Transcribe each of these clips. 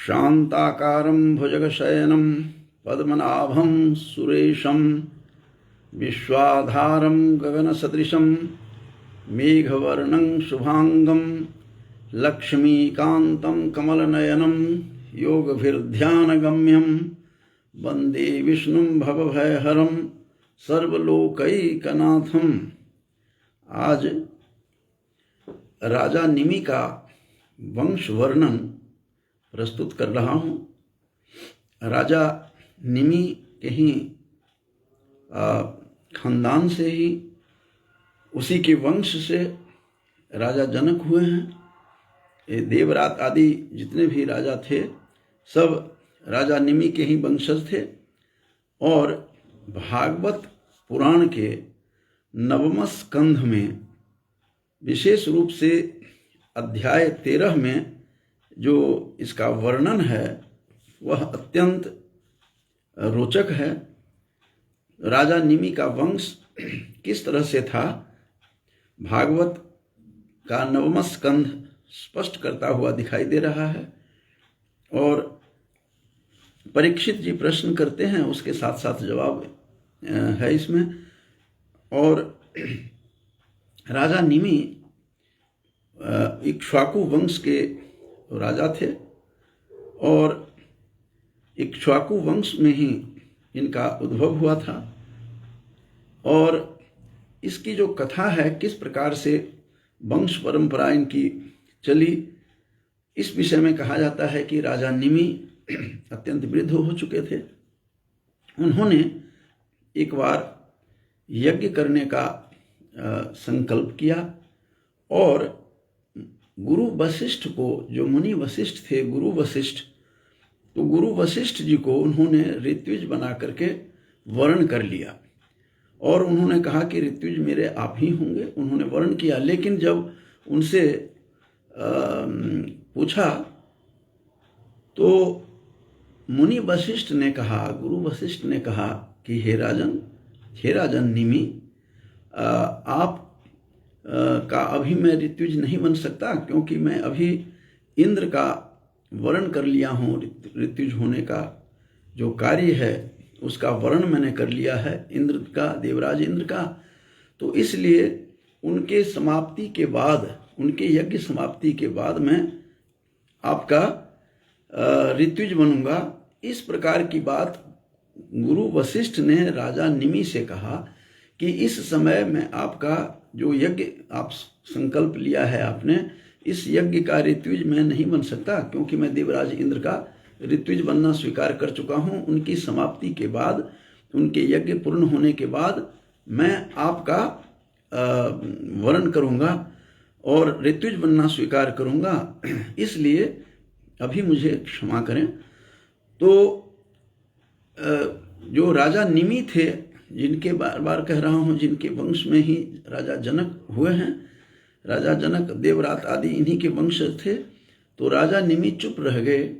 शान्ताकारं भुजगशयनं पद्मनाभं सुरेशं विश्वाधारं गगनसदृशं मेघवर्णं शुभांगं लक्ष्मीकान्तं कमलनयनं योगभिर्ध्यानगम्यं वन्दे विष्णुं भवभयहरं सर्वलोकैकनाथं। आज राजा निमि का वंश वर्णन प्रस्तुत कर रहा हूँ। राजा निमि के ही खानदान से ही, उसी के वंश से राजा जनक हुए हैं। ये देवरात आदि जितने भी राजा थे सब राजा निमि के ही वंशज थे। और भागवत पुराण के 9वें स्कंध में विशेष रूप से अध्याय 13 में जो इसका वर्णन है वह अत्यंत रोचक है। राजा निमि का वंश किस तरह से था, भागवत का 9वां स्कंध स्पष्ट करता हुआ दिखाई दे रहा है। और परीक्षित जी प्रश्न करते हैं, उसके साथ साथ जवाब है इसमें। और राजा निमि इक्ष्वाकु वंश के राजा थे और इक्ष्वाकु वंश में ही इनका उद्भव हुआ था। और इसकी जो कथा है, किस प्रकार से वंश परंपरा इनकी चली, इस विषय में कहा जाता है कि राजा निमि अत्यंत वृद्ध हो चुके थे। उन्होंने एक बार यज्ञ करने का संकल्प किया और गुरु वशिष्ठ को, जो मुनि वशिष्ठ थे, गुरु वशिष्ठ, तो गुरु वशिष्ठ जी को उन्होंने ऋत्विज बना करके वर्ण कर लिया। और उन्होंने कहा कि ऋत्विज मेरे आप ही होंगे। उन्होंने वर्ण किया, लेकिन जब उनसे पूछा तो मुनि वशिष्ठ ने कहा, गुरु वशिष्ठ ने कहा कि हे राजन निमि, आप का अभी मैं ऋत्विज नहीं बन सकता, क्योंकि मैं अभी इंद्र का वर्ण कर लिया हूँ। ऋत्विज होने का जो कार्य है उसका वर्ण मैंने कर लिया है, इंद्र का, देवराज इंद्र का। तो इसलिए उनके समाप्ति के बाद, उनके यज्ञ समाप्ति के बाद मैं आपका ऋत्विज बनूंगा। इस प्रकार की बात गुरु वशिष्ठ ने राजा निमि से कहा कि इस समय मैं आपका जो यज्ञ आप संकल्प लिया है आपने, इस यज्ञ का ऋत्विज मैं नहीं बन सकता, क्योंकि मैं देवराज इंद्र का ऋत्विज बनना स्वीकार कर चुका हूँ। उनकी समाप्ति के बाद, उनके यज्ञ पूर्ण होने के बाद मैं आपका वर्ण करूँगा और ऋत्विज बनना स्वीकार करूँगा। इसलिए अभी मुझे क्षमा करें। तो जो राजा निमि थे, जिनके बार बार कह रहा हूँ, जिनके वंश में ही राजा जनक हुए हैं, राजा जनक, देवरात आदि इन्हीं के वंश थे। तो राजा निमि चुप रह गए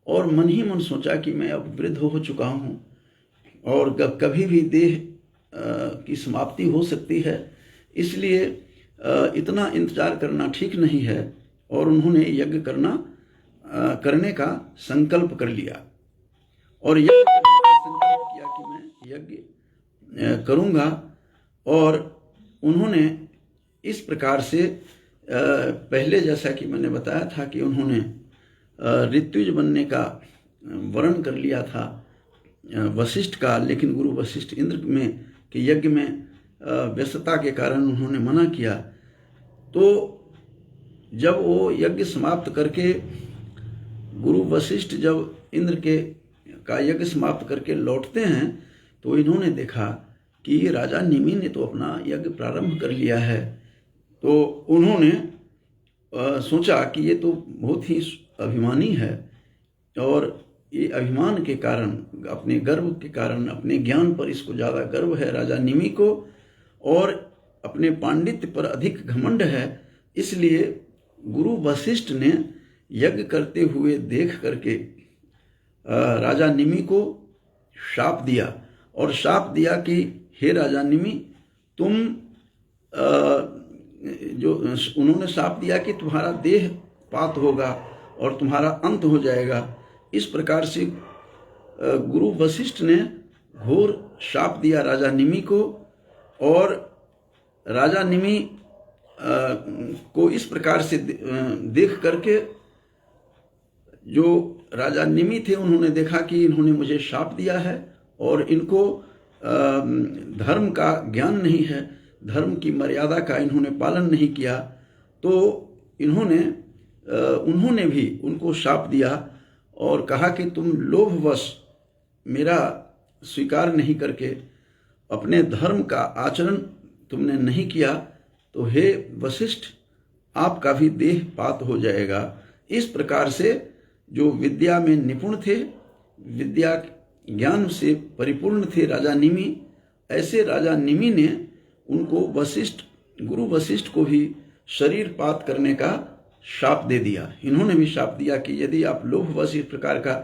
और मन ही मन सोचा कि मैं अब वृद्ध हो चुका हूँ और कभी भी देह की समाप्ति हो सकती है, इसलिए इतना इंतजार करना ठीक नहीं है। और उन्होंने यज्ञ करने का संकल्प कर लिया और यज्ञ करने का संकल्प किया कि मैं यज्ञ करूँगा। और उन्होंने इस प्रकार से पहले, जैसा कि मैंने बताया था कि उन्होंने ऋत्विज बनने का वर्ण कर लिया था वशिष्ठ का, लेकिन गुरु वशिष्ठ इंद्र में के यज्ञ में व्यस्तता के कारण उन्होंने मना किया। तो जब वो यज्ञ समाप्त करके, गुरु वशिष्ठ जब इंद्र का यज्ञ समाप्त करके लौटते हैं, तो इन्होंने देखा कि राजा निमि ने तो अपना यज्ञ प्रारंभ कर लिया है। तो उन्होंने सोचा कि ये तो बहुत ही अभिमानी है और ये अभिमान के कारण, अपने गर्व के कारण, अपने ज्ञान पर इसको ज़्यादा गर्व है राजा निमि को, और अपने पांडित्य पर अधिक घमंड है। इसलिए गुरु वशिष्ठ ने यज्ञ करते हुए देख करके राजा निमि को शाप दिया। और शाप दिया कि हे राजा निमि, तुम जो उन्होंने शाप दिया कि तुम्हारा देह पात होगा और तुम्हारा अंत हो जाएगा। इस प्रकार से गुरु वशिष्ठ ने घोर शाप दिया राजा निमि को, और राजा निमि को इस प्रकार से देख करके जो राजा निमि थे उन्होंने देखा कि इन्होंने मुझे शाप दिया है और इनको धर्म का ज्ञान नहीं है, धर्म की मर्यादा का इन्होंने पालन नहीं किया, तो उन्होंने भी उनको शाप दिया और कहा कि तुम लोभवश मेरा स्वीकार नहीं करके अपने धर्म का आचरण तुमने नहीं किया, तो हे वशिष्ठ आपका भी देह पात हो जाएगा। इस प्रकार से जो विद्या में निपुण थे, विद्या ज्ञान से परिपूर्ण थे राजा निमि, ऐसे राजा निमि ने उनको गुरु वशिष्ठ को भी शरीर पात करने का शाप दे दिया। इन्होंने भी शाप दिया कि यदि आप लोभवश इस प्रकार का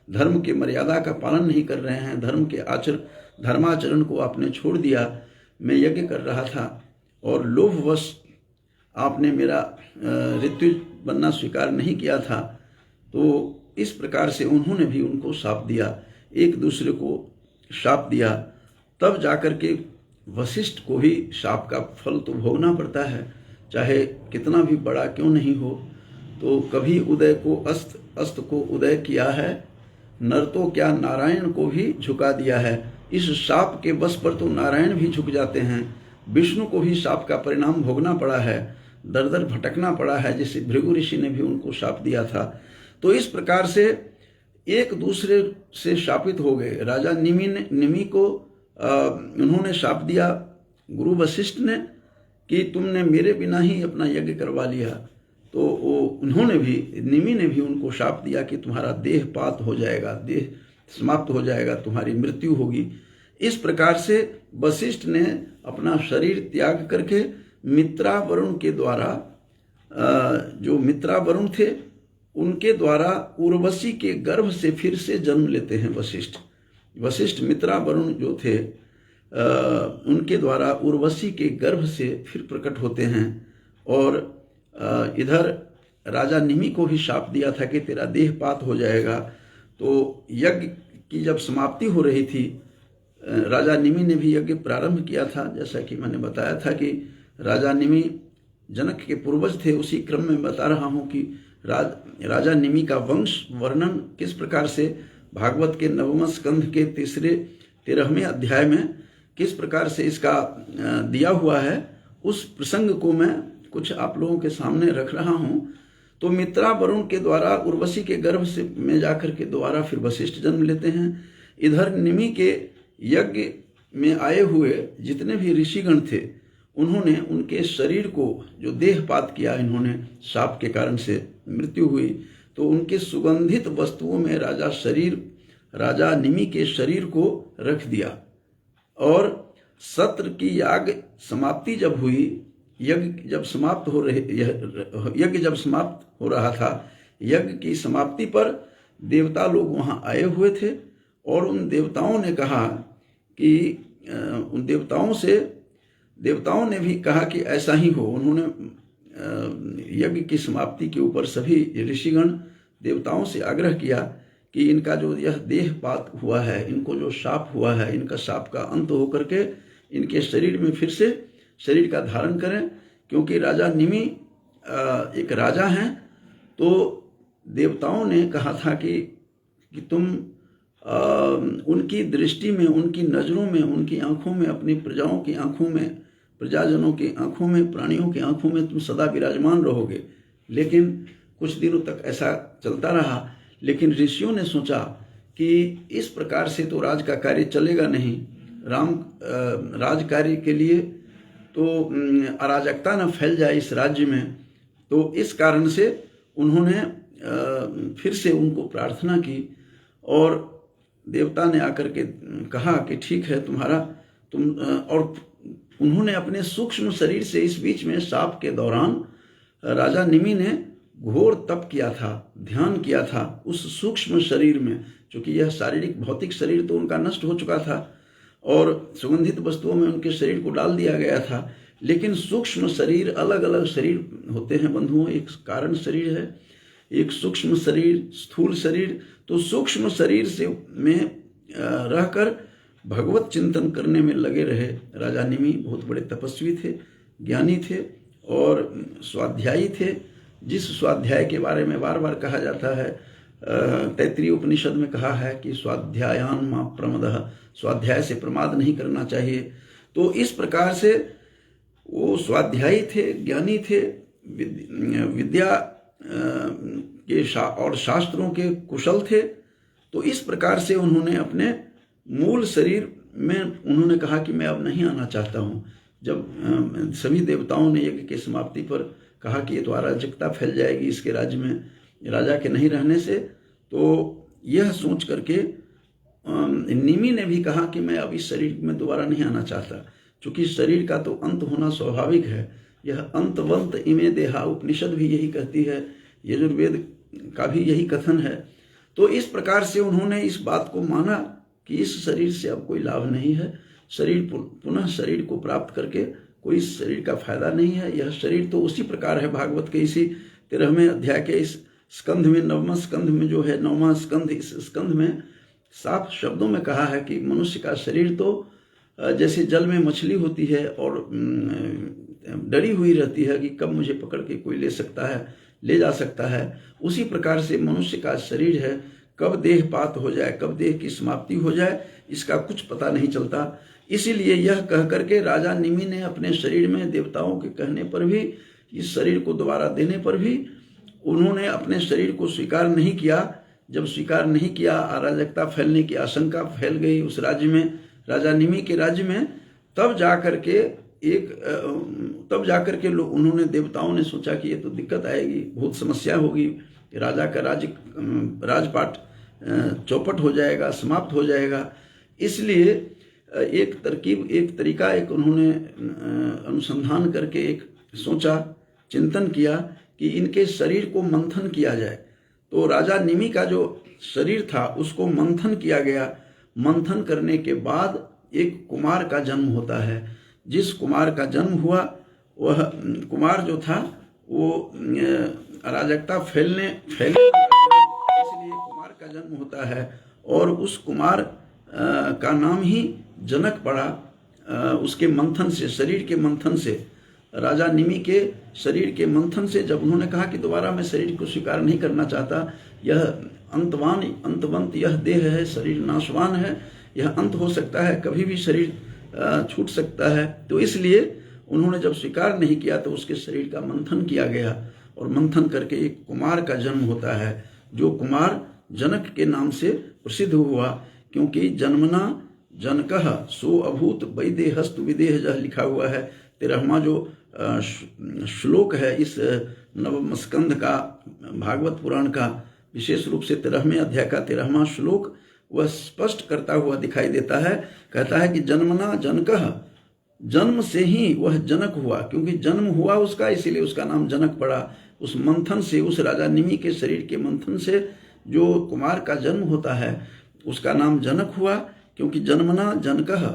धर्म के मर्यादा का पालन नहीं कर रहे हैं, धर्म के धर्माचरण को आपने छोड़ दिया, मैं यज्ञ कर रहा था और लोभवश आपने मेरा ऋतु बनना स्वीकार नहीं किया था, तो इस प्रकार से उन्होंने भी उनको शाप दिया, एक दूसरे को शाप दिया। तब जाकर के वशिष्ठ को भी शाप का फल तो भोगना पड़ता है, चाहे कितना भी बड़ा क्यों नहीं हो। तो कभी उदय को अस्त को उदय किया है, नर तो क्या नारायण को भी झुका दिया है। इस शाप के बस पर तो नारायण भी झुक जाते हैं, विष्णु को भी शाप का परिणाम भोगना पड़ा है, दर दर भटकना पड़ा है, जैसे भृगु ऋषि ने भी उनको शाप दिया था। तो इस प्रकार से एक दूसरे से शापित हो गए। राजा निमि को उन्होंने शाप दिया गुरु वशिष्ठ ने कि तुमने मेरे बिना ही अपना यज्ञ करवा लिया, तो निमि ने भी उनको शाप दिया कि तुम्हारा देह पात हो जाएगा, देह समाप्त हो जाएगा, तुम्हारी मृत्यु होगी। इस प्रकार से वशिष्ठ ने अपना शरीर त्याग करके मित्रा वरुण के द्वारा, जो मित्रा वरुण थे उनके द्वारा उर्वशी के गर्भ से फिर से जन्म लेते हैं वशिष्ठ मित्रा वरुण जो थे उनके द्वारा उर्वशी के गर्भ से फिर प्रकट होते हैं। और इधर राजा निमि को भी शाप दिया था कि तेरा देह पात हो जाएगा। तो यज्ञ की जब समाप्ति हो रही थी, राजा निमि ने भी यज्ञ प्रारंभ किया था। जैसा कि मैंने बताया था कि राजा निमि जनक के पूर्वज थे, उसी क्रम में बता रहा हूँ कि राजा निमि का वंश वर्णन किस प्रकार से भागवत के 9वें स्कंध के 13वें अध्याय में किस प्रकार से इसका दिया हुआ है, उस प्रसंग को मैं कुछ आप लोगों के सामने रख रहा हूँ। तो मित्रा वरुण के द्वारा उर्वशी के गर्भ से में जाकर के दोबारा फिर वशिष्ठ जन्म लेते हैं। इधर निमि के यज्ञ में आए हुए जितने भी ऋषिगण थे, उन्होंने उनके शरीर को जो देहपात किया, इन्होंने शाप के कारण से मृत्यु हुई, तो उनके सुगंधित वस्तुओं में राजा निमि के शरीर को रख दिया। और सत्र की याग समाप्ति जब हुई, यज्ञ जब समाप्त हो रहा था, यज्ञ की समाप्ति पर देवता लोग वहां आए हुए थे और उन देवताओं ने कहा कि उन देवताओं ने भी कहा कि ऐसा ही हो। उन्होंने यज्ञ की समाप्ति के ऊपर सभी ऋषिगण देवताओं से आग्रह किया कि इनका जो यह देहपात हुआ है, इनको जो शाप हुआ है, इनका शाप का अंत होकर के इनके शरीर में फिर से शरीर का धारण करें, क्योंकि राजा निमि एक राजा हैं। तो देवताओं ने कहा था कि तुम उनकी दृष्टि में, उनकी नज़रों में, उनकी आंखों में, अपनी प्रजाओं की आंखों में, प्रजाजनों की आंखों में, प्राणियों की आंखों में तुम सदा विराजमान रहोगे। लेकिन कुछ दिनों तक ऐसा चलता रहा, लेकिन ऋषियों ने सोचा कि इस प्रकार से तो राज का कार्य चलेगा नहीं, राज कार्य के लिए तो अराजकता न फैल जाए इस राज्य में। तो इस कारण से उन्होंने फिर से उनको प्रार्थना की और देवता ने आकर के कहा कि ठीक है और उन्होंने अपने सूक्ष्म शरीर से इस बीच में शाप के दौरान राजा निमि ने घोर तप किया था, ध्यान किया था उस सूक्ष्म शरीर में, क्योंकि यह शारीरिक भौतिक शरीर तो उनका नष्ट हो चुका था और सुगंधित वस्तुओं में उनके शरीर को डाल दिया गया था। लेकिन सूक्ष्म शरीर, अलग अलग शरीर होते हैं बंधुओं, एक कारण शरीर है, एक सूक्ष्म शरीर, स्थूल शरीर। तो सूक्ष्म शरीर से में रहकर भगवत चिंतन करने में लगे रहे। राजा निमि बहुत बड़े तपस्वी थे, ज्ञानी थे और स्वाध्यायी थे। जिस स्वाध्याय के बारे में बार बार कहा जाता है, तैत्तिरीय उपनिषद में कहा है कि स्वाध्यायान मा प्रमदः, स्वाध्याय से प्रमाद नहीं करना चाहिए। तो इस प्रकार से वो स्वाध्यायी थे, ज्ञानी थे, विद्या के और शास्त्रों के कुशल थे। तो इस प्रकार से उन्होंने अपने मूल शरीर में उन्होंने कहा कि मैं अब नहीं आना चाहता हूँ। जब सभी देवताओं ने यज्ञ की समाप्ति पर कहा कि ये तो अराजकता फैल जाएगी इसके राज्य में, राजा के नहीं रहने से, तो यह सोच करके निमि ने भी कहा कि मैं अब इस शरीर में दोबारा नहीं आना चाहता, क्योंकि शरीर का तो अंत होना स्वाभाविक है। यह अंतवंत इमे देहा, उपनिषद भी यही कहती है, यजुर्वेद का भी यही कथन है। तो इस प्रकार से उन्होंने इस बात को माना कि इस शरीर से अब कोई लाभ नहीं है, शरीर पुनः शरीर को प्राप्त करके कोई शरीर का फायदा नहीं है। यह शरीर तो उसी प्रकार है, भागवत के इसी 13वें अध्याय के इस स्कंध में, 9वां स्कंध में जो है, 9वां स्कंध, इस स्कंध में साफ शब्दों में कहा है कि मनुष्य का शरीर तो जैसे जल में मछली होती है और डरी हुई रहती है कि कब मुझे पकड़ के कोई ले सकता है, ले जा सकता है, उसी प्रकार से मनुष्य का शरीर है। कब देहपात हो जाए, कब देह की समाप्ति हो जाए, इसका कुछ पता नहीं चलता। इसीलिए यह कह करके राजा निमि ने अपने शरीर में देवताओं के कहने पर भी, इस शरीर को दोबारा देने पर भी उन्होंने अपने शरीर को स्वीकार नहीं किया। जब स्वीकार नहीं किया, अराजकता फैलने की आशंका फैल गई उस राज्य में, राजा निमि के राज्य में, तब जाकर के लोग, उन्होंने, देवताओं ने सोचा कि ये तो दिक्कत आएगी, बहुत समस्या होगी, राजा का राजपाट चौपट हो जाएगा, समाप्त हो जाएगा। इसलिए एक तरकीब, एक तरीका, एक उन्होंने अनुसंधान करके एक सोचा, चिंतन किया कि इनके शरीर को मंथन किया जाए। तो राजा निमि का जो शरीर था उसको मंथन किया गया। मंथन करने के बाद एक कुमार का जन्म होता है। जिस कुमार का जन्म हुआ, वह कुमार जो था वो अराजकता फैलने इसलिए कुमार का जन्म होता है और उस कुमार का नाम ही जनक पड़ा। उसके मंथन से, शरीर के मंथन से, राजा निमि के शरीर के मंथन से, जब उन्होंने कहा कि दोबारा मैं शरीर को स्वीकार नहीं करना चाहता, यह अंतवंत यह देह है, शरीर नाशवान है, यह अंत हो सकता है, कभी भी शरीर छूट सकता है। तो इसलिए उन्होंने जब स्वीकार नहीं किया तो उसके शरीर का मंथन किया गया और मंथन करके एक कुमार का जन्म होता है, जो कुमार जनक के नाम से प्रसिद्ध हुआ। क्योंकि जन्मना जनकः सो अभूत वैदेहस्तु विदेहजः लिखा हुआ है। 13वां जो श्लोक है इस नवम स्कंध का, भागवत पुराण का, विशेष रूप से 13वें अध्याय का 13वां श्लोक, वह स्पष्ट करता हुआ दिखाई देता है। कहता है कि जन्मना जनकः, जन्म से ही वह जनक हुआ, क्योंकि जन्म हुआ उसका, इसीलिए उसका नाम जनक पड़ा। उस मंथन से, उस राजा निमि के शरीर के मंथन से जो कुमार का जन्म होता है उसका नाम जनक हुआ। क्योंकि जन्मना जनकः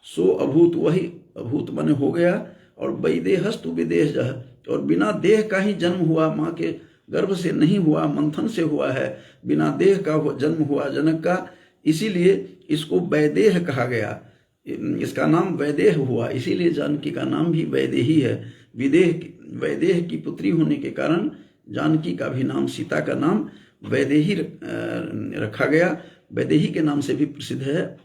सो अभूत, वही अभूत बने हो गया, और वैदेहस्तु विदेहजः, और बिना देह का ही जन्म हुआ, माँ के गर्भ से नहीं हुआ, मंथन से हुआ है, बिना देह का जन्म हुआ जनक का, इसीलिए इसको वैदेह कहा गया। इसका नाम वैदेह हुआ, इसीलिए जानकी का नाम भी वैदेही है। वैदेह की पुत्री होने के कारण जानकी का भी नाम, सीता का नाम वैदेही रखा गया, वैदेही के नाम से भी प्रसिद्ध है।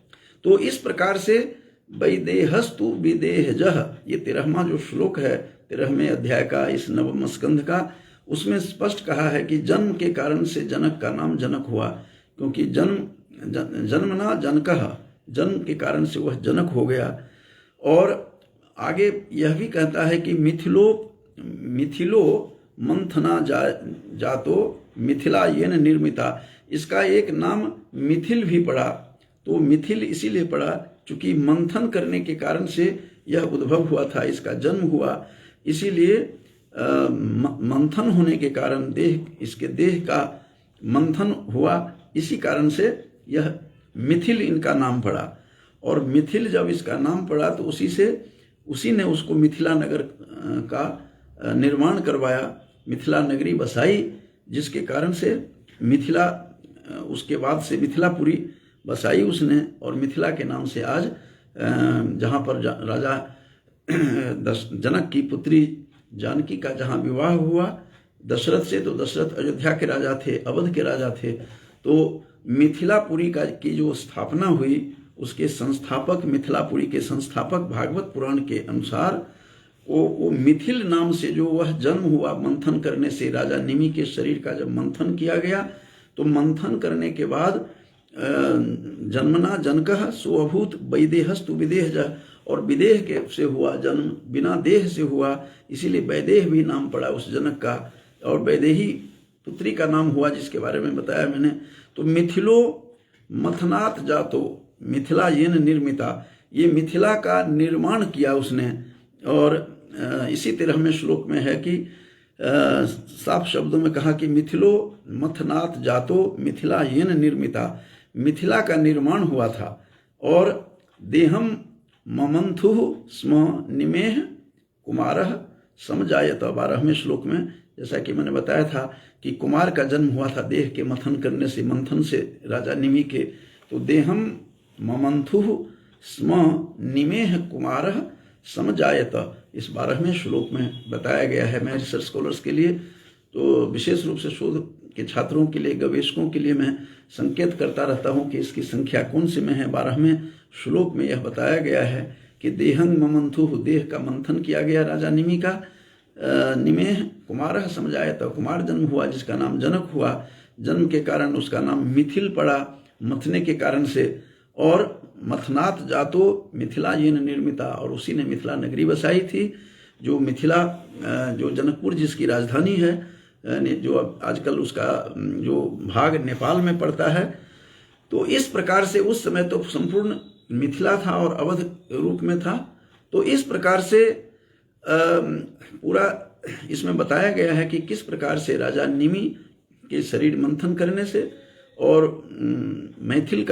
तो इस प्रकार से वैदेहस्तु विदेहजः, ये 13वां जो श्लोक है 13वें अध्याय का, इस नवम स्कंध का, उसमें स्पष्ट कहा है कि जन्म के कारण से जनक का नाम जनक हुआ। क्योंकि जन्मना जनकः, जन्म के कारण से वह जनक हो गया। और आगे यह भी कहता है कि मिथिलो मंथना जातो मिथिला येन निर्मिता, इसका एक नाम मिथिल भी पड़ा। तो मिथिल इसीलिए पड़ा चूंकि मंथन करने के कारण से यह उद्भव हुआ था, इसका जन्म हुआ। इसीलिए मंथन होने के कारण इसके देह का मंथन हुआ, इसी कारण से यह मिथिल इनका नाम पड़ा। और मिथिल जब इसका नाम पड़ा तो उसी ने उसको मिथिला नगर का निर्माण करवाया, मिथिला नगरी बसाई, जिसके कारण से मिथिला, उसके बाद से मिथिलापुरी बसाई उसने, और मिथिला के नाम से आज जहाँ पर राजा जनक की पुत्री जानकी का जहाँ विवाह हुआ दशरथ से, तो दशरथ अयोध्या के राजा थे, अवध के राजा थे, तो मिथिलापुरी की जो स्थापना हुई उसके संस्थापक, मिथिलापुरी के संस्थापक भागवत पुराण के अनुसार वो मिथिल नाम से जो वह जन्म हुआ मंथन करने से, राजा निमि के शरीर का जब मंथन किया गया तो मंथन करने के बाद जन्मना जनकः सोऽभूत वैदेहस्तु विदेहजः, और विदेह के से हुआ जन्म, बिना देह से हुआ, इसीलिए वैदेह भी नाम पड़ा उस जनक का, और वैदेही पुत्री का नाम हुआ जिसके बारे में बताया मैंने। तो मिथिलो मथनात् जातो मिथिला येन निर्मिता, ये मिथिला का निर्माण किया उसने। और इसी तरह में श्लोक में है कि साफ शब्दों में कहा कि मिथिलो मथनात् जातो मिथिला येन निर्मिता, मिथिला का निर्माण हुआ था। और देहम ममंथु स्म निमेह कुमारः समजायत, 12वें श्लोक में जैसा कि मैंने बताया था कि कुमार का जन्म हुआ था देह के मथन करने से, मंथन से राजा निमि के। तो देहम ममंथु स्म निमेह कुमारः समजायत, इस 12वें श्लोक में बताया गया है। मैं रिसर्च स्कॉलर्स के लिए, तो विशेष रूप से शोध के छात्रों के लिए, गवेषकों के लिए मैं संकेत करता रहता हूँ कि इसकी संख्या कौन सी में है। 12वें श्लोक में यह बताया गया है कि देहं ममंथु, देह का मंथन किया गया राजा निमि का, निमेह कुमारः समजायत, कुमार जन्म हुआ जिसका नाम जनक हुआ। जन्म के कारण उसका नाम मिथिल पड़ा, मथने के कारण से। और मथनात् जातो मिथिला येन निर्मिता, और उसी ने मिथिला नगरी बसाई थी, जो मिथिला, जो जनकपुर जिसकी राजधानी है, जो आजकल उसका जो भाग नेपाल में पड़ता है। तो इस प्रकार से उस समय तो संपूर्ण मिथिला था और अवध रूप में था। तो इस प्रकार से पूरा इसमें बताया गया है कि किस प्रकार से राजा निमि के शरीर मंथन करने से और मिथिल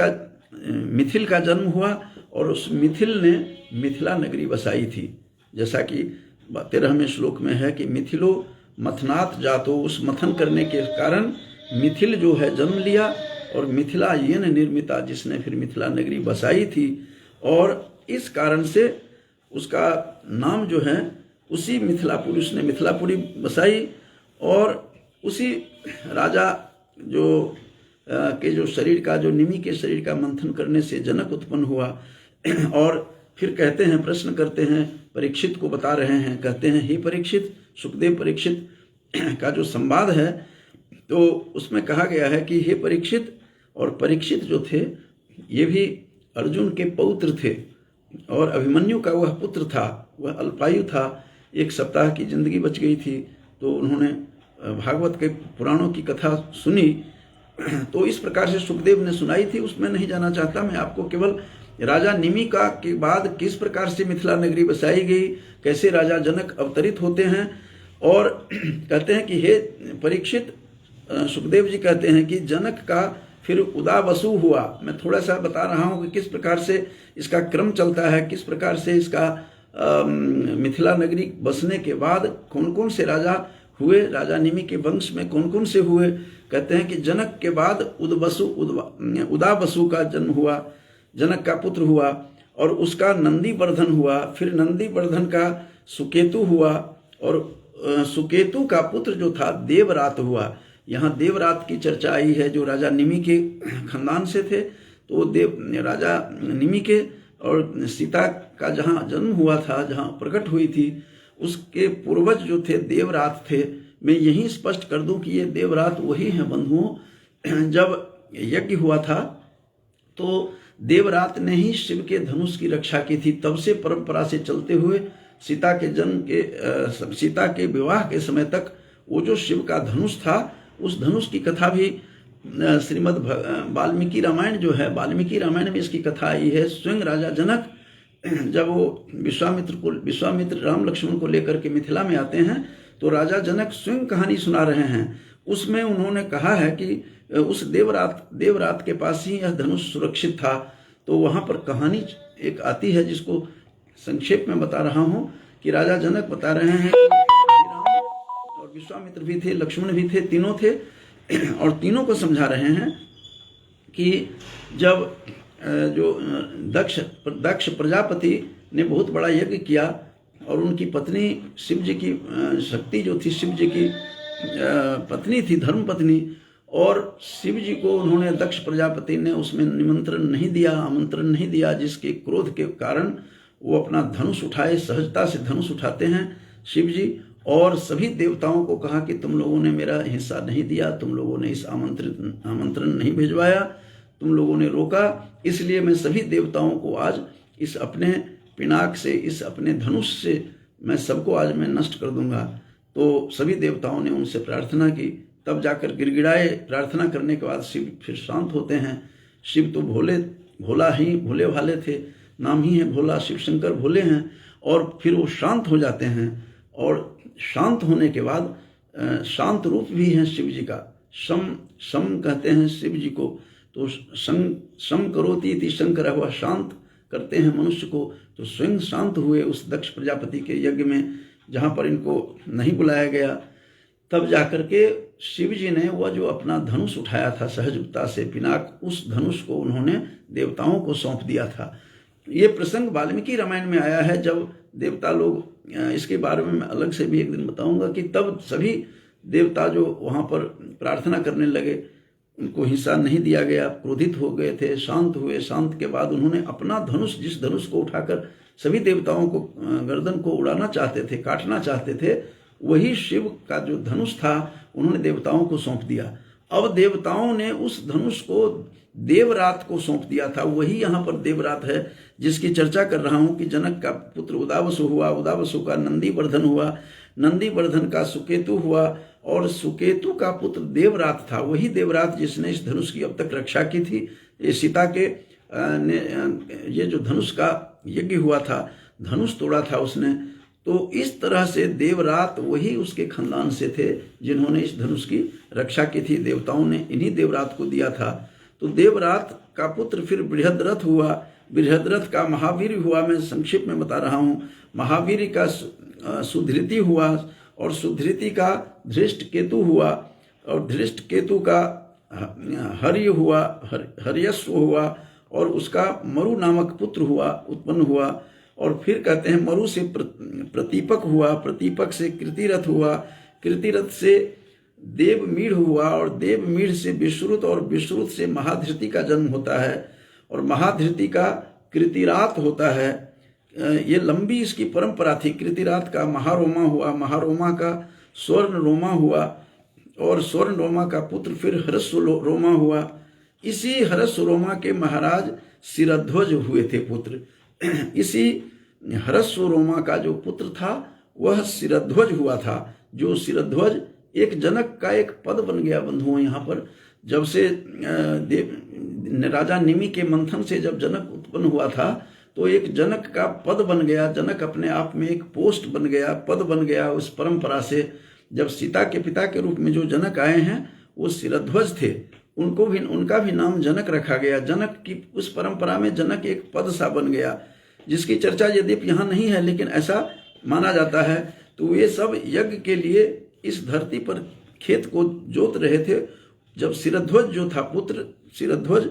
का जन्म हुआ, और उस मिथिल ने मिथिला नगरी बसाई थी। जैसा कि 13वें श्लोक में है कि मिथिलो मथनात् जातो, उस मथन करने के कारण मिथिल जो है जन्म लिया, और मिथिला येन निर्मिता, जिसने फिर मिथिला नगरी बसाई थी। और इस कारण से उसका नाम जो है उसी मिथिलापुरी, उसने मिथिलापुरी बसाई, और उसी राजा जो के जो शरीर का, जो निमि के शरीर का मंथन करने से जनक उत्पन्न हुआ। और फिर कहते हैं, प्रश्न करते हैं, परीक्षित को बता रहे हैं, कहते हैं हे परीक्षित, सुखदेव परीक्षित का जो संवाद है तो उसमें कहा गया है कि हे परीक्षित, और परीक्षित जो थे ये भी अर्जुन के पौत्र थे, और अभिमन्यु का वह पुत्र था, वह अल्पायु था, 1 सप्ताह की जिंदगी बच गई थी। तो उन्होंने भागवत के पुराणों की कथा सुनी, तो इस प्रकार से सुखदेव ने सुनाई थी, उसमें नहीं जाना चाहता मैं। आपको केवल राजा निमि का के बाद किस प्रकार से मिथिला नगरी बसाई गई, कैसे राजा जनक अवतरित होते हैं। और कहते हैं कि हे परीक्षित, सुखदेव जी कहते हैं कि जनक का फिर उदावसु हुआ। मैं थोड़ा सा बता रहा हूँ कि किस प्रकार से इसका क्रम चलता है, किस प्रकार से इसका मिथिला नगरी बसने के बाद कौन कौन से राजा हुए, राजा निमि के वंश में कौन कौन से हुए। कहते हैं कि जनक के बाद उदावसु का जन्म हुआ, जनक का पुत्र हुआ, और उसका नंदीवर्धन हुआ, फिर नंदीवर्धन का सुकेतु हुआ, और सुकेतु का पुत्र जो था देवरात हुआ। यहाँ देवरात की चर्चा आई है, जो राजा निमि के खानदान से थे। तो राजा निमि के और सीता का जहाँ जन्म हुआ था, जहाँ प्रकट हुई थी, उसके पूर्वज जो थे देवरात थे। मैं यही स्पष्ट कर दूं कि ये देवरात वही हैं बंधुओं। जब यज्ञ हुआ था तो देवरात ने ही शिव के धनुष की रक्षा की थी। तब से परंपरा से चलते हुए सीता के जन्म के, सीता के विवाह के समय तक वो जो शिव का धनुष था, उस धनुष की कथा भी श्रीमद् वाल्मीकि रामायण जो है, वाल्मीकि रामायण में इसकी कथा आई है। स्वयं राजा जनक जब वो विश्वामित्र राम लक्ष्मण को लेकर के मिथिला में आते हैं, तो राजा जनक स्वयं कहानी सुना रहे हैं। उसमें उन्होंने कहा है कि उस देवरात के पास ही यह धनुष सुरक्षित था। तो वहाँ पर कहानी एक आती है, जिसको संक्षेप में बता रहा हूँ कि राजा जनक बता रहे हैं कि राम और विश्वामित्र भी थे, लक्ष्मण भी थे, तीनों थे और तीनों को समझा रहे हैं कि जब जो दक्ष प्रजापति ने बहुत बड़ा यज्ञ किया और उनकी पत्नी शिव जी की शक्ति जो थी, शिव जी की पत्नी थी, धर्म पत्नी, और शिव जी को उन्होंने, दक्ष प्रजापति ने उसमें निमंत्रण नहीं दिया, आमंत्रण नहीं दिया, जिसके क्रोध के कारण वो अपना धनुष उठाए। सहजता से धनुष उठाते हैं शिव जी, और सभी देवताओं को कहा कि तुम लोगों ने मेरा हिस्सा नहीं दिया, तुम लोगों ने इस आमंत्रण नहीं भिजवाया, तुम लोगों ने रोका, इसलिए मैं सभी देवताओं को आज इस अपने पिनाक से, इस अपने धनुष से मैं सबको आज मैं नष्ट कर दूंगा। तो सभी देवताओं ने उनसे प्रार्थना की, तब जाकर गिड़गिड़ाए। प्रार्थना करने के बाद शिव फिर शांत होते हैं। शिव तो भोले भाले थे, नाम ही है भोला, शिव शंकर भोले हैं, और फिर वो शांत हो जाते हैं। और शांत होने के बाद शांत रूप भी है शिव जी का, शम कहते हैं शिव जी को, तो शम करोति इति शंकर, हुआ शांत करते हैं मनुष्य को। तो स्वयं शांत हुए उस दक्ष प्रजापति के यज्ञ में, जहाँ पर इनको नहीं बुलाया गया। तब जाकर के शिव जी ने वह जो अपना धनुष उठाया था सहजता से, पिनाक, उस धनुष को उन्होंने देवताओं को सौंप दिया था। ये प्रसंग वाल्मीकि रामायण में आया है, जब देवता लोग, इसके बारे में मैं अलग से भी एक दिन बताऊंगा, कि तब सभी देवता जो वहाँ पर प्रार्थना करने लगे, उनको हिस्सा नहीं दिया गया, क्रोधित हो गए थे, शांत हुए। शांत के बाद उन्होंने अपना धनुष, जिस धनुष को उठाकर सभी देवताओं को गर्दन को उड़ाना चाहते थे, काटना चाहते थे, वही शिव का जो धनुष था उन्होंने देवताओं को सौंप दिया। अब देवताओं ने उस धनुष को देवरात को सौंप दिया था। वही यहाँ पर देवरात है जिसकी चर्चा कर रहा हूँ कि जनक का पुत्र उदावसु हुआ, उदावसु का नंदीवर्धन हुआ, नंदीवर्धन का सुकेतु हुआ, और सुकेतु का पुत्र देवरात था। वही देवरात जिसने इस धनुष की अब तक रक्षा की थी। ये सीता के ये जो धनुष का यज्ञ हुआ था, धनुष तोड़ा था उसने। तो इस तरह से देवरात वही उसके खानदान से थे जिन्होंने इस धनुष की रक्षा की थी। देवताओं ने इन्हीं देवरात को दिया था। तो देवरात का पुत्र फिर बृहद्रथ हुआ, बृहद्रथ का महावीर हुआ। मैं संक्षिप्त में बता रहा हूँ। महावीर का सुधृति हुआ, और सुधृति का धृष्टकेतु हुआ, और धृष्टकेतु का हर्य हुआ, हर्यस्व हुआ, और उसका मरु नामक पुत्र हुआ, उत्पन्न हुआ। और फिर कहते हैं मरु से प्रतीपक हुआ, प्रतीपक से कृतिरथ हुआ, कृतिरथ से देवमीढ़ हुआ, और देवमीढ़ से विश्रुत, और विश्रुत से महाधृति का जन्म होता है, और महाधृति का कृतिरात होता है। ये लंबी इसकी परंपरा थी। कृतिरात का महारोमा हुआ, महारोमा का स्वर्ण रोमा हुआ, और स्वर्ण रोमा का पुत्र फिर हरस्व रोमा हुआ। इसी हरस्व रोमा के महाराज शिरध्वज हुए थे पुत्र। इसी हरस्व रोमा का जो पुत्र था वह शिरध्वज हुआ था। जो शिरध्वज एक जनक का एक पद बन गया बंधुओं। यहाँ पर जब से राजा निमि के मंथन से जब जनक उत्पन्न हुआ था, तो एक जनक का पद बन गया। जनक अपने आप में एक पोस्ट बन गया, पद बन गया उस परंपरा से। जब सीता के पिता के रूप में जो जनक आए हैं वो शिरध्वज थे, उनको भी, उनका भी नाम जनक रखा गया। जनक की उस परंपरा में जनक एक पद सा बन गया, जिसकी चर्चा यद्यपि यहाँ नहीं है लेकिन ऐसा माना जाता है। तो ये सब यज्ञ के लिए इस धरती पर खेत को जोत रहे थे। जब शिरध्वज जो था पुत्र, शिरध्वज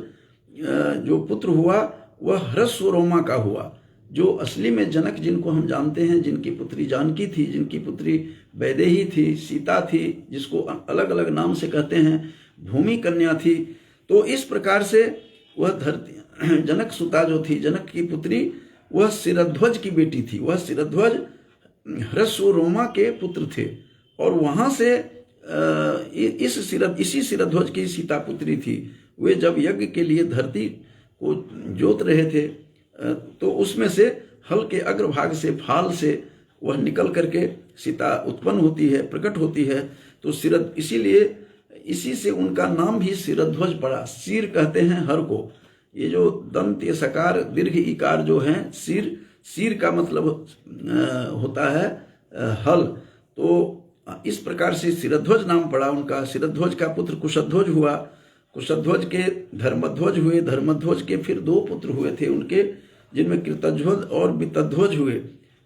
जो पुत्र हुआ वह हरस्व रोमा का हुआ। जो असली में जनक जिनको हम जानते हैं, जिनकी पुत्री जानकी थी, जिनकी पुत्री वैदेही थी, सीता थी, जिसको अलग अलग नाम से कहते हैं, भूमि कन्या थी। तो इस प्रकार से वह धरती, जनक सुता जो थी, जनक की पुत्री, वह शिरध्वज की बेटी थी। वह शिरध्वज हरस्व रोमा के पुत्र थे, और वहां से इसी शिरध्वज की सीता पुत्री थी। वे जब यज्ञ के लिए धरती को जोत रहे थे, तो उसमें से हल के अग्रभाग से, फाल से वह निकल करके सीता उत्पन्न होती है, प्रकट होती है। तो इसीलिए इसी से उनका नाम भी शिरध्वज पड़ा। सिर कहते हैं हर को। ये जो दंत सकार दीर्घ इकार जो है, सिर का मतलब होता है हल। तो इस प्रकार से शिरध्वज नाम पड़ा उनका। शिरध्वज का पुत्र कुशध्वज हुआ, कुशध्वज के धर्मध्वज हुए, धर्मध्वज के फिर 2 पुत्र हुए थे उनके, जिनमें कृतध्वज और वितध्वज हुए।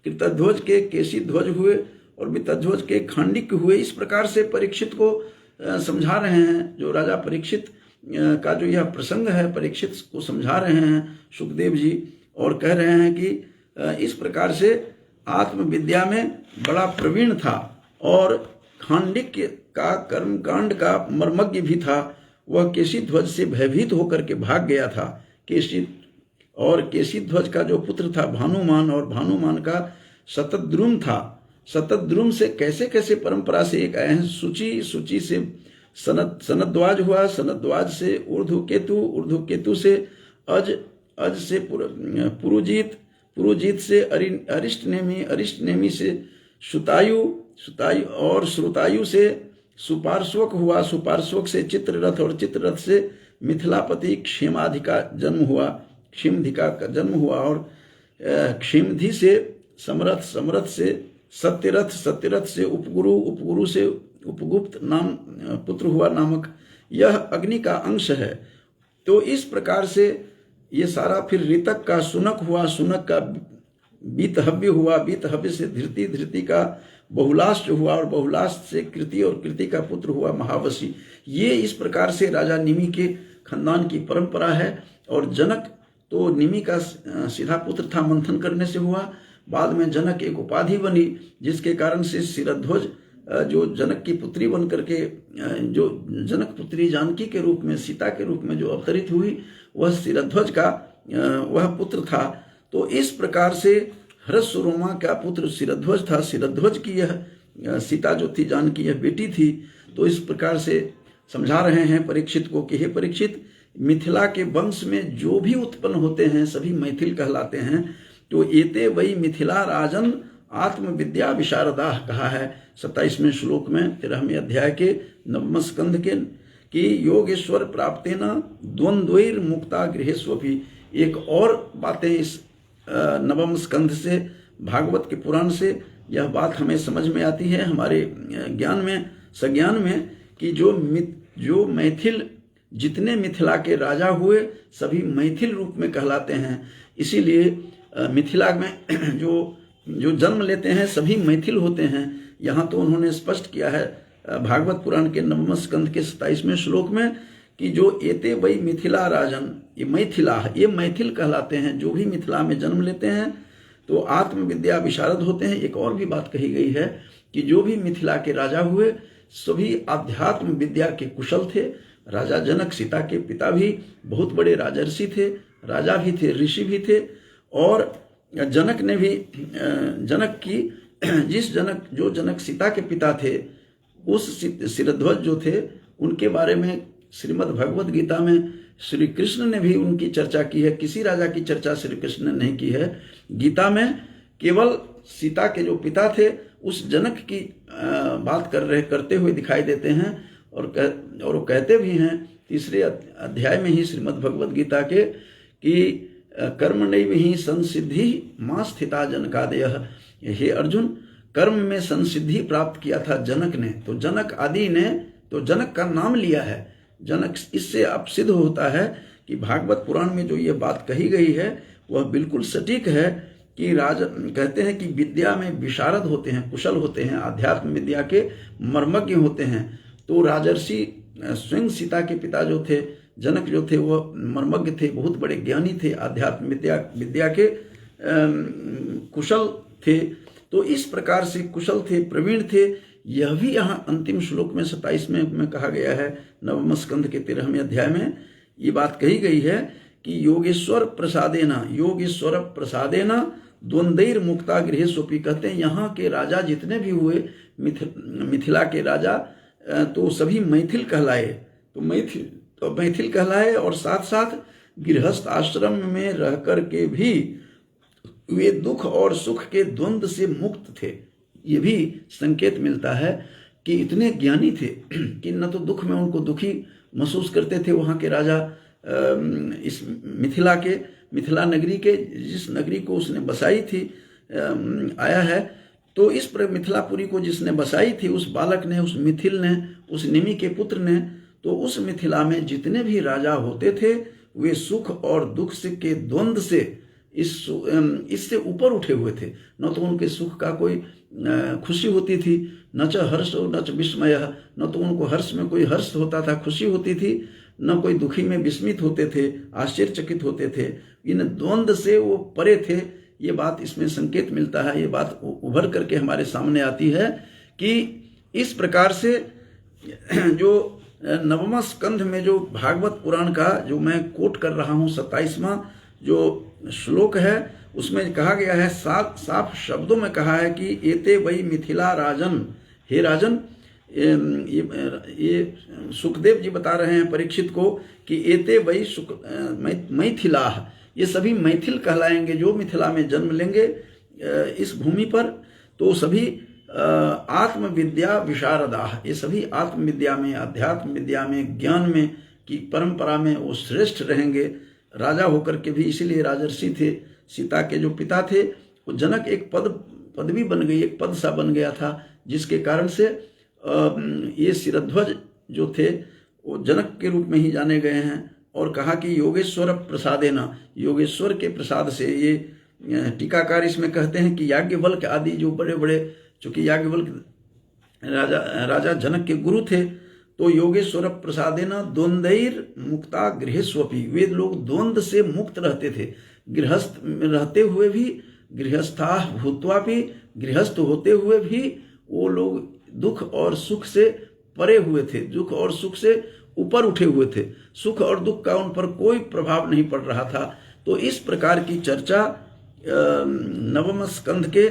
कृतध्वज के केशीध्वज हुए, और वितध्वज के खांडिक हुए। इस प्रकार से परीक्षित को समझा रहे हैं। जो राजा परीक्षित का जो यह प्रसंग है, परीक्षित को समझा रहे हैं सुखदेव जी, और कह रहे हैं कि इस प्रकार से आत्मविद्या में बड़ा प्रवीण था और खांडिक का कर्मकांड का मर्मज्ञ भी था। वह केसी ध्वज से भयभीत होकर के भाग गया था। केसी ध्वज का जो पुत्र था भानुमान, और भानुमान का शतद्रुम था। शतद्रुम से कैसे कैसे परंपरा से एक आए हैं। सूची से सनद्वाज हुआ, सनद्वाज से ऊर्ध्वकेतु, ऊर्ध्वकेतु से अज से पुरुजीत, पुरुजीत से अरिष्टनेमी, अरिष्टनेमी से सुतायु, और श्रुतायु से सुपार्श्वक हुआ, सुपार्श्वक से चित्ररथ, और चित्ररथ से मिथिलापति क्षेमाधिका जन्म हुआ, क्षेमधिका का जन्म हुआ, और क्षेमधि से समरथ, समरथ से सत्यरथ, सत्यरथ से उपगुरु, उपगुरु से उपगुप्त नाम पुत्र हुआ नामक। यह अग्नि का अंश है। तो इस प्रकार से ये सारा फिर ऋतक का सुनक हुआ, सुनक का बीतहव्य हुआ, बीतहव्य से धृति, धृति का बहुलाष्ट हुआ, और बहुलाष्ट से कृति, और कृति का पुत्र हुआ महावशी। ये इस प्रकार से राजा निमि के खानदान की परंपरा है। और जनक तो निमि का सीधा पुत्र था, मंथन करने से हुआ। बाद में जनक एक उपाधि बनी, जिसके कारण से शिरध्वज जो जनक की पुत्री बन करके, जो जनक पुत्री जानकी के रूप में, सीता के रूप में जो अवतरित हुई, वह शिरध्वज का वह पुत्र था। तो इस प्रकार से हर्षरोमा का पुत्र शिरध्वज था। शिरध्वज की यह सीता जो थी जानकी, यह बेटी थी। तो इस प्रकार से समझा रहे हैं परीक्षित को कि हे परीक्षित, मिथिला के वंश में जो भी उत्पन्न होते हैं सभी मैथिल कहलाते हैं। तो एते वही मिथिला राजन आत्मविद्या विशारदा कहा है 27वें श्लोक में 13वें अध्याय के 9वें स्कंध के, कि योगेश्वर प्राप्तेन द्वंद्वैर मुक्ता गृहेष्वपि। एक और बातें इस 9वें स्कंध से, भागवत के पुराण से यह बात हमें समझ में आती है, हमारे ज्ञान में, सज्ञान में, कि जो मैथिल, जितने मिथिला के राजा हुए सभी मैथिल रूप में कहलाते हैं। इसीलिए मिथिला में जो जन्म लेते हैं सभी मैथिल होते हैं। यहाँ तो उन्होंने स्पष्ट किया है भागवत पुराण के 9वें स्कंध के 27वें श्लोक में, कि जो एते वही मिथिला राजन, ये मैथिल कहलाते हैं। जो भी मिथिला में जन्म लेते हैं तो आत्मविद्या विशारद होते हैं। एक और भी बात कही गई है कि जो भी मिथिला के राजा हुए सभी आध्यात्म विद्या के कुशल थे। राजा जनक, सीता के पिता भी बहुत बड़े राजर्षि थे, राजा भी थे, ऋषि भी थे। और जनक ने भी, जनक की जो जनक सीता के पिता थे, उस शिरध्वज जो थे, उनके बारे में श्रीमद् भगवत गीता में श्री कृष्ण ने भी उनकी चर्चा की है। किसी राजा की चर्चा श्री कृष्ण ने नहीं की है गीता में। केवल सीता के जो पिता थे उस जनक की बात करते हुए दिखाई देते हैं। और वो कहते भी हैं 3 अध्याय में ही श्रीमद् भगवत गीता के, कि कर्मणैव हि संसिद्धि मां स्थिता जनकादयः। हे अर्जुन, कर्म में संसिद्धि प्राप्त किया था जनक ने। तो जनक आदि ने तो जनक का नाम लिया है। जनक, इससे अब सिद्ध होता है कि भागवत पुराण में जो ये बात कही गई है वह बिल्कुल सटीक है, कि कहते हैं कि विद्या में विशारद होते हैं, कुशल होते हैं, आध्यात्म विद्या के मर्मज्ञ होते हैं। तो राजर्षि स्वयं सीता के पिता जो थे, जनक जो थे, वह मर्मज्ञ थे, बहुत बड़े ज्ञानी थे, आध्यात्म विद्या के कुशल थे। तो इस प्रकार से कुशल थे, प्रवीण थे। यह भी यहाँ अंतिम श्लोक में 27वें में कहा गया है, 9वें स्कंध के 13वें अध्याय में ये बात कही गई है कि योगेश्वर प्रसादेना द्वंद्वैर मुक्ता गृहेष्वपि। कहते हैं यहाँ के राजा जितने भी हुए, मिथिला के राजा, तो सभी मैथिल कहलाए। तो मैथिल कहलाए, और साथ साथ गृहस्थ आश्रम में रह कर के भी वे दुख और सुख के द्वंद्व से मुक्त थे। ये भी संकेत मिलता है कि इतने ज्ञानी थे कि न तो दुख में उनको दुखी महसूस करते थे। वहाँ के राजा इस मिथिला नगरी के, जिस नगरी को उसने बसाई थी, आया है। तो इस पर मिथिलापुरी को जिसने बसाई थी, उस बालक ने, उस मिथिल ने, उस निमि के पुत्र ने, तो उस मिथिला में जितने भी राजा होते थे वे सुख और दुख से के द्वंद्व से इससे ऊपर उठे हुए थे। न तो उनके सुख का कोई खुशी होती थी, न च हर्ष न च विस्मय, न तो उनको हर्ष में कोई हर्ष होता था, खुशी होती थी, न कोई दुखी में विस्मित होते थे, आश्चर्यचकित होते थे। इन द्वंद्व से वो परे थे। ये बात इसमें संकेत मिलता है, ये बात उभर करके हमारे सामने आती है कि इस प्रकार से जो नवम स्कंध में जो भागवत पुराण का जो मैं कोट कर रहा हूँ 27वां जो श्लोक है, उसमें कहा गया है, साफ शब्दों में कहा है कि एते वही मिथिला राजन, हे राजन, ये सुखदेव जी बता रहे हैं परीक्षित को कि एते वही मैथिला, ये सभी मैथिल कहलाएंगे जो मिथिला में जन्म लेंगे इस भूमि पर, तो सभी आत्मविद्या विशारदा, ये सभी आत्मविद्या में, अध्यात्म विद्या में, ज्ञान में की परंपरा में वो श्रेष्ठ रहेंगे। राजा होकर के भी, इसीलिए राजर्षि थे, सीता के जो पिता थे वो जनक एक पदवी बन गई, एक पद सा बन गया था, जिसके कारण से ये शिरध्वज जो थे वो जनक के रूप में ही जाने गए हैं। और कहा कि योगेश्वर प्रसादेन, योगेश्वर के प्रसाद से, ये टीकाकार इसमें कहते हैं कि याज्ञवल्क्य आदि जो बड़े बड़े, चूंकि याज्ञवल्क्य राजा जनक के गुरु थे, तो योगेश्वर प्रसादेन द्वंद्वैर मुक्ता गृहेष्वपि, वे लोग द्वंद्व से मुक्त रहते थे, गृहस्थ में रहते हुए भी, गृहस्था भूत्वा भी, गृहस्थ होते हुए भी वो लोग दुख और सुख से परे हुए थे, दुख और सुख से ऊपर उठे हुए थे, सुख और दुख का उन पर कोई प्रभाव नहीं पड़ रहा था। तो इस प्रकार की चर्चा नवम स्कंध के,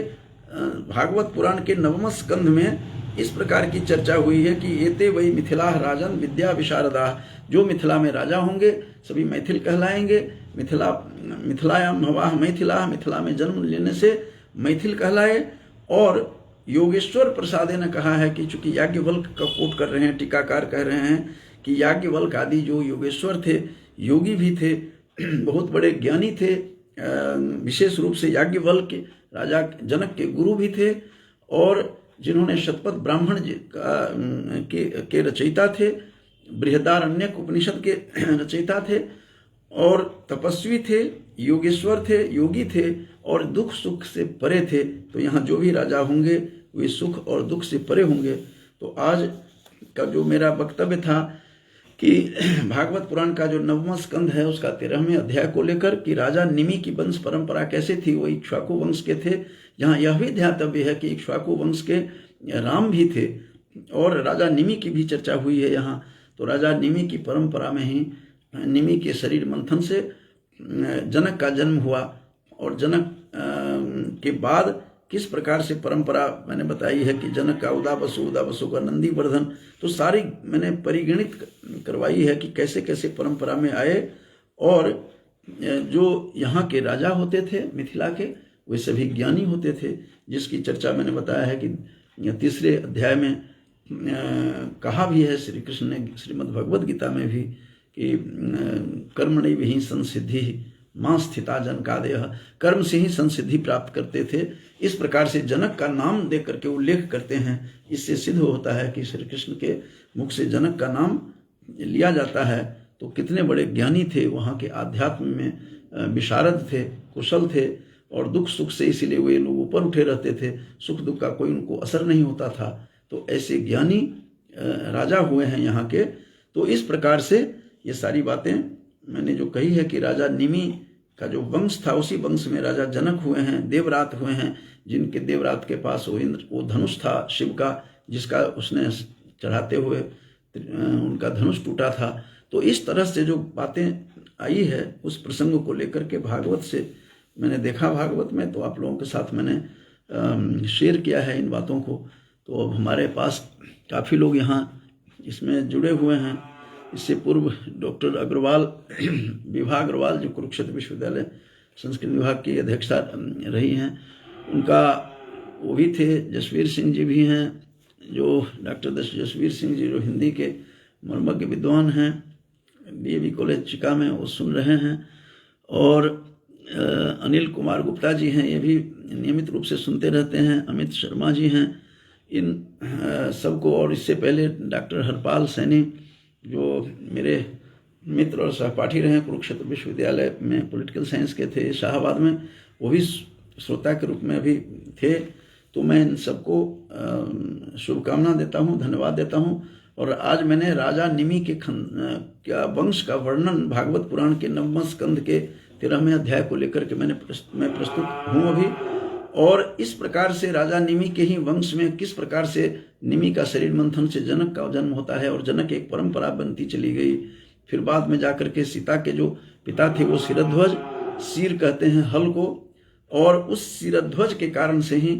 भागवत पुराण के नवम स्कंध में इस प्रकार की चर्चा हुई है कि एते वही मिथिला राजन विद्या विशारदा, जो मिथिला में राजा होंगे सभी मैथिल कहलाएंगे। मिथिलायाम भवाः मैथिला, मिथिला में जन्म लेने से मैथिल कहलाए। और योगेश्वर प्रसादे ने कहा है कि चूंकि याज्ञवल्क्य का कोट कर रहे हैं, टीकाकार कह रहे हैं कि याज्ञवल्क्य आदि जो योगेश्वर थे, योगी भी थे, बहुत बड़े ज्ञानी थे, विशेष रूप से याज्ञवल्क्य राजा जनक के गुरु भी थे, और जिन्होंने शतपथ ब्राह्मण के रचयिता थे, बृहदारण्यक उपनिषद के रचयिता थे, और तपस्वी थे, योगेश्वर थे, योगी थे, और दुख सुख से परे थे। तो यहाँ जो भी राजा होंगे वे सुख और दुख से परे होंगे। तो आज का जो मेरा वक्तव्य था कि भागवत पुराण का जो नववां स्कंध है उसका 13वें अध्याय को लेकर कि राजा निमि की वंश परंपरा कैसे थी, वो इक्ष्वाकु वंश के थे। यहाँ यह भी ध्यातव्य है कि इक्ष्वाकु वंश के राम भी थे, और राजा निमि की भी चर्चा हुई है यहाँ। तो राजा निमि की परंपरा में ही निमि के शरीर मंथन से जनक का जन्म हुआ, और जनक के बाद किस प्रकार से परंपरा मैंने बताई है कि जनक का उदाबसु का नंदीवर्धन, तो सारी मैंने परिगणित करवाई है कि कैसे कैसे परंपरा में आए। और जो यहाँ के राजा होते थे मिथिला के, वे सभी ज्ञानी होते थे, जिसकी चर्चा मैंने बताया है कि तीसरे अध्याय में कहा भी है श्री कृष्ण ने श्रीमद् भगवद गीता में भी कि कर्मणि विहि संसिद्धि मां स्थिता जनकादय, कर्म से ही संसिद्धि प्राप्त करते थे। इस प्रकार से जनक का नाम दे करके उल्लेख करते हैं। इससे सिद्ध होता है कि श्री कृष्ण के मुख से जनक का नाम लिया जाता है। तो कितने बड़े ज्ञानी थे, वहाँ के आध्यात्म में विशारद थे, कुशल थे, और दुख सुख से इसीलिए वे लोग ऊपर उठे रहते थे, सुख दुख का कोई उनको असर नहीं होता था। तो ऐसे ज्ञानी राजा हुए हैं यहाँ के। तो इस प्रकार से ये सारी बातें मैंने जो कही है कि राजा निमि का जो वंश था उसी वंश में राजा जनक हुए हैं, देवरात हुए हैं, जिनके देवरात के पास वो धनुष था शिव का, जिसका उसने चढ़ाते हुए उनका धनुष टूटा था। तो इस तरह से जो बातें आई है उस प्रसंग को लेकर के भागवत से मैंने देखा, भागवत में, तो आप लोगों के साथ मैंने शेयर किया है इन बातों को। तो अब हमारे पास काफ़ी लोग यहाँ इसमें जुड़े हुए हैं। इससे पूर्व डॉक्टर अग्रवाल, विभा अग्रवाल, जो कुरुक्षेत्र विश्वविद्यालय संस्कृत विभाग की अध्यक्षता रही हैं, उनका वो भी थे। जसवीर सिंह जी भी हैं, जो डॉक्टर जसवीर सिंह जी जो हिंदी के मर्मज्ञ विद्वान हैं, डीएवी कॉलेज चिका में, वो सुन रहे हैं। और अनिल कुमार गुप्ता जी हैं, ये भी नियमित रूप से सुनते रहते हैं। अमित शर्मा जी हैं, इन सबको। और इससे पहले डॉक्टर हरपाल सैनी, जो मेरे मित्र और सहपाठी रहे, कुरुक्षेत्र विश्वविद्यालय में पॉलिटिकल साइंस के थे, शाहाबाद में, वो भी श्रोता के रूप में अभी थे। तो मैं इन सबको शुभकामना देता हूँ, धन्यवाद देता हूँ। और आज मैंने राजा निमि के क्या वंश का वर्णन भागवत पुराण के 9वें स्कंध के 13वें अध्याय को लेकर के मैं प्रस्तुत हूँ अभी। और इस प्रकार से राजा निमि के ही वंश में किस प्रकार से निमि का शरीर मंथन से जनक का जन्म होता है और जनक एक परंपरा बनती चली गई। फिर बाद में जाकर के सीता के जो पिता थे वो सिरध्वज, सिर कहते हैं हल को, और उस सिरध्वज के कारण से ही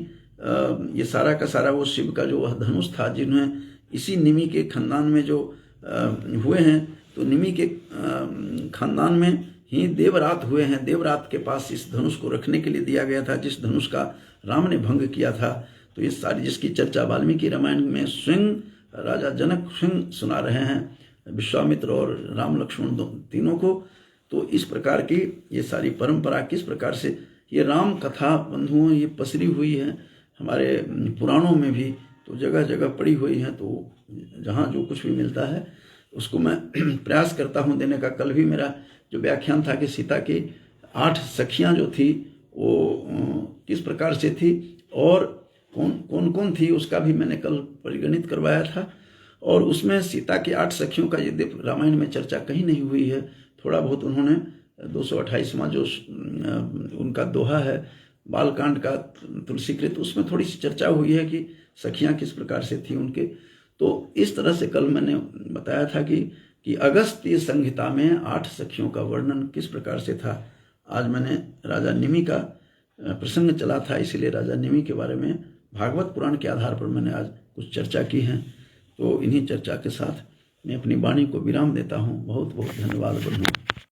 ये सारा का सारा वो शिव का जो वह धनुष था, जिन्हें इसी निमि के खानदान में जो हुए हैं, तो निमि के खानदान में ही देवरात हुए हैं। देवरात के पास इस धनुष को रखने के लिए दिया गया था, जिस धनुष का राम ने भंग किया था। तो ये सारी जिसकी चर्चा वाल्मीकि रामायण में स्वयं राजा जनक स्वयं सुना रहे हैं, विश्वामित्र और राम लक्ष्मण तीनों को। तो इस प्रकार की ये सारी परंपरा किस प्रकार से ये राम कथा बंधुओं ये पसरी हुई है हमारे पुराणों में भी, तो जगह जगह पड़ी हुई है। तो जहाँ जो कुछ भी मिलता है उसको मैं प्रयास करता हूँ देने का। कल भी मेरा जो व्याख्यान था कि सीता की 8 सखियाँ जो थी वो किस प्रकार से थी और कौन कौन थी, उसका भी मैंने कल परिगणित करवाया था। और उसमें सीता की 8 सखियों का यदि रामायण में चर्चा कहीं नहीं हुई है, थोड़ा बहुत उन्होंने 228वां जो उनका दोहा है बालकांड का तुलसीकृत, उसमें थोड़ी सी चर्चा हुई है कि सखियां किस प्रकार से थी उनके। तो इस तरह से कल मैंने बताया था कि अगस्त्य संहिता में 8 सखियों का वर्णन किस प्रकार से था। आज मैंने राजा निमि का प्रसंग चला था, इसीलिए राजा निमि के बारे में भागवत पुराण के आधार पर मैंने आज कुछ चर्चा की है। तो इन्हीं चर्चा के साथ मैं अपनी वाणी को विराम देता हूँ। बहुत बहुत धन्यवाद बंधु।